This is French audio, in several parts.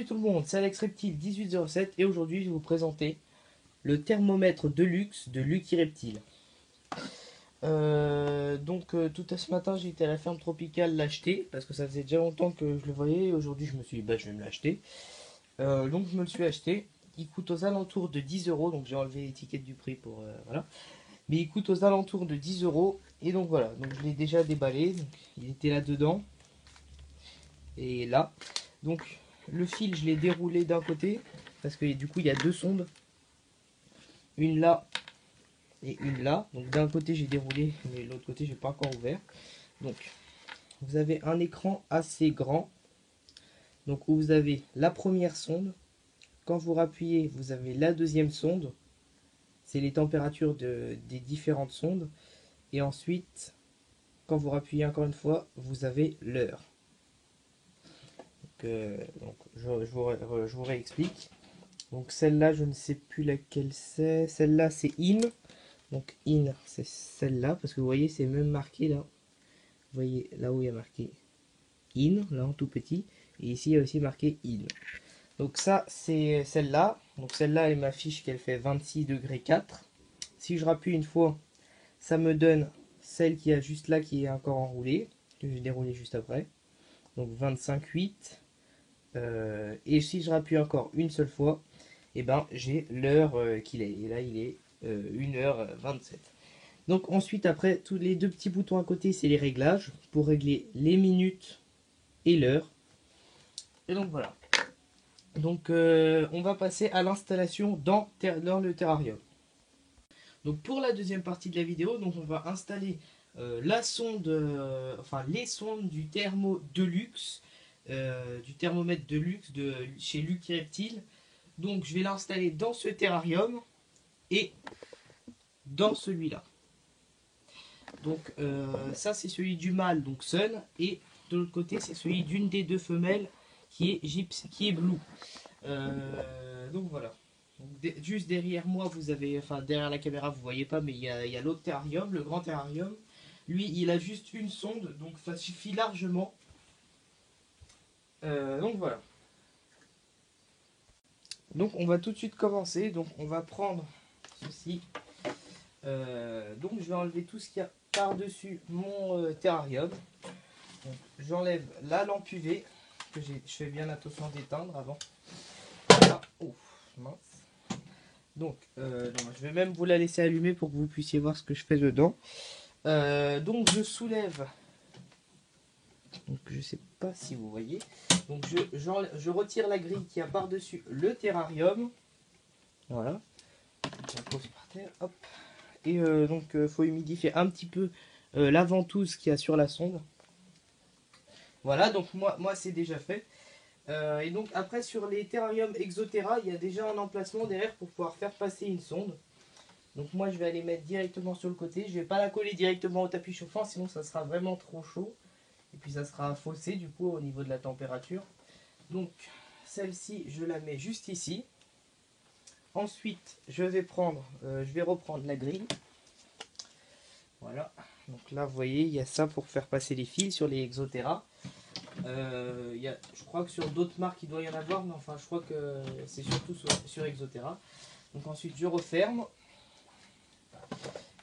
Salut tout le monde, c'est Alex Reptile 1807 et aujourd'hui je vais vous présenter le thermomètre de luxe de Lucky Reptile. Tout à ce matin j'ai été à la ferme tropicale l'acheter parce que ça faisait déjà longtemps que je le voyais et aujourd'hui je me suis dit bah je vais me l'acheter. Donc je me le suis acheté, il coûte aux alentours de 10 euros, donc j'ai enlevé l'étiquette du prix pour voilà. Mais il coûte aux alentours de 10 euros et donc voilà, donc je l'ai déjà déballé, donc, il était là dedans et là. Donc le fil je l'ai déroulé d'un côté parce que du coup il y a deux sondes, une là et une là. Donc d'un côté j'ai déroulé mais l'autre côté j'ai pas encore ouvert. Donc vous avez un écran assez grand, donc où vous avez la première sonde. Quand vous rappuyez vous avez la deuxième sonde, c'est les températures des différentes sondes. Et ensuite quand vous rappuyez encore une fois vous avez l'heure. Donc je vous réexplique. Donc celle-là, je ne sais plus laquelle c'est. Celle-là, c'est in. Donc in, c'est celle-là. Parce que vous voyez, c'est même marqué là. Vous voyez là où il y a marqué in, là en tout petit. Et ici, il y a aussi marqué in. Donc ça, c'est celle-là. Donc celle-là, elle m'affiche qu'elle fait 26 degrés 4. Si je rappuie une fois, ça me donne celle qui a juste là, qui est encore enroulée. Que je vais dérouler juste après. Donc 25,8. Et si je rappuie encore une seule fois, et ben j'ai l'heure qu'il est. Et là il est 1h27. Donc ensuite après tous les deux petits boutons à côté c'est les réglages pour régler les minutes et l'heure. Et donc voilà. Donc on va passer à l'installation dans le terrarium. Donc pour la deuxième partie de la vidéo, donc on va installer la sonde, enfin les sondes du thermo de luxe, du thermomètre de luxe de chez Lucky Reptile. Donc je vais l'installer dans ce terrarium et dans celui-là. Donc ça c'est celui du mâle, donc Sun, et de l'autre côté c'est celui d'une des deux femelles qui est Gypsy, qui est Blue. Donc voilà. Donc, juste derrière moi vous avez, enfin derrière la caméra vous voyez pas, mais il y a l'autre terrarium, le grand terrarium. Lui il a juste une sonde, donc ça suffit largement. Donc voilà. Donc on va tout de suite commencer. Donc on va prendre ceci. Donc je vais enlever tout ce qu'il y a par-dessus mon terrarium. J'enlève la lampe UV que je fais bien attention d'éteindre avant. Ah, ouf, mince. Donc je vais même vous la laisser allumer pour que vous puissiez voir ce que je fais dedans. Donc je soulève. Donc je sais pas si vous voyez. Donc je retire la grille qui a par-dessus le terrarium. Voilà. Je la pose par terre. Hop. Et donc faut humidifier un petit peu la ventouse qu'il y a sur la sonde. Voilà, donc moi c'est déjà fait. Et donc après sur les terrariums Exoterra, il y a déjà un emplacement derrière pour pouvoir faire passer une sonde. Donc moi je vais aller mettre directement sur le côté. Je vais pas la coller directement au tapis chauffant, sinon ça sera vraiment trop chaud. Et puis ça sera faussé du coup au niveau de la température. Donc celle-ci je la mets juste ici. Ensuite je vais reprendre la grille. Voilà. Donc là vous voyez il y a ça pour faire passer les fils sur les Exoterra. Je crois que sur d'autres marques il doit y en avoir, mais enfin je crois que c'est surtout sur Exoterra. Donc ensuite je referme.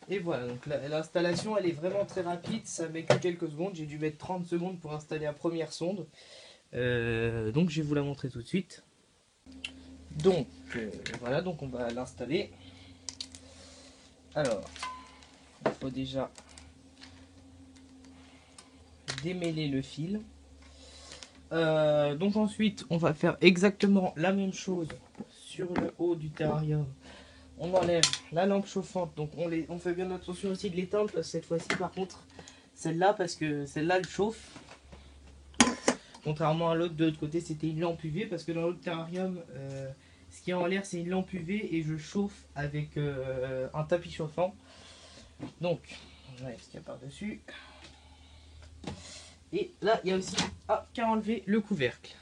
Et voilà, donc l'installation elle est vraiment très rapide, ça met que quelques secondes. J'ai dû mettre 30 secondes pour installer la première sonde. Donc je vais vous la montrer tout de suite. Donc voilà, donc on va l'installer. Alors, il faut déjà démêler le fil. Donc ensuite on va faire exactement la même chose sur le haut du terrarium. On enlève la lampe chauffante, donc on fait bien attention aussi de l'éteindre cette fois-ci par contre celle-là, parce que celle-là elle chauffe, contrairement à l'autre de l'autre côté c'était une lampe UV, parce que dans l'autre terrarium ce qui est en l'air c'est une lampe UV et je chauffe avec un tapis chauffant. Donc on enlève ce qu'il y a par dessus. Et là, il y a aussi qu'à enlever le couvercle.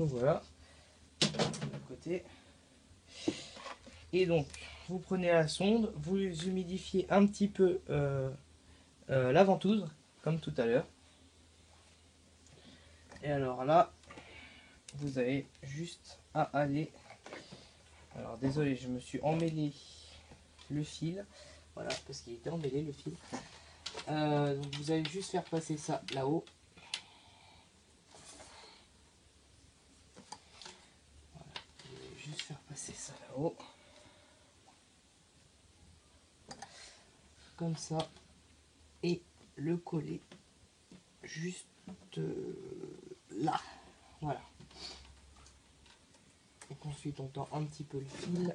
Donc voilà, de l'autre côté. Et donc, vous prenez la sonde, vous humidifiez un petit peu la ventouse, comme tout à l'heure. Et alors là, vous avez juste à aller. Alors désolé, je me suis emmêlé le fil. Voilà, parce qu'il était emmêlé le fil. Donc vous allez juste faire passer ça là-haut. Voilà, vous allez juste faire passer ça là-haut. Comme ça. Et le coller juste là. Voilà. Donc ensuite on tend un petit peu le fil.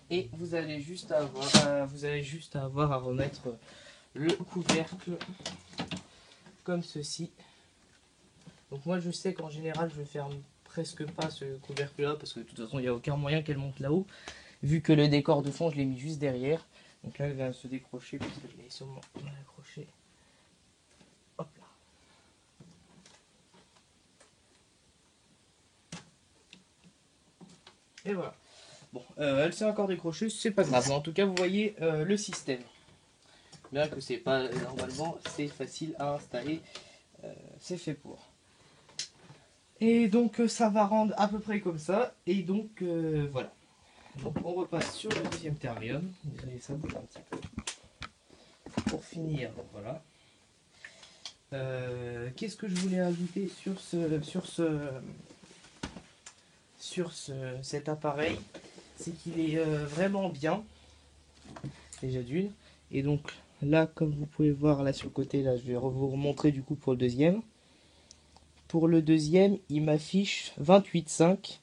Et vous allez juste avoir à remettre le couvercle comme ceci. Donc moi je sais qu'en général je ferme presque pas ce couvercle là parce que de toute façon il n'y a aucun moyen qu'elle monte là-haut. Vu que le décor de fond je l'ai mis juste derrière. Donc là elle va se décrocher parce que je l'ai sûrement mal accroché. Hop là. Et voilà. Bon, elle s'est encore décrochée, c'est pas grave. Mais en tout cas vous voyez le système. Bien que c'est pas normalement c'est facile à installer. C'est fait pour. Et donc ça va rendre à peu près comme ça. Et donc voilà. Donc on repasse sur le deuxième terrarium. Désolé, ça bouge un petit peu. Pour finir, voilà. Qu'est-ce que je voulais ajouter sur cet appareil? C'est qu'il est vraiment bien. Déjà d'une. Et donc là, comme vous pouvez voir là sur le côté, là, je vais vous remontrer du coup pour le deuxième. Pour le deuxième, il m'affiche 28,5.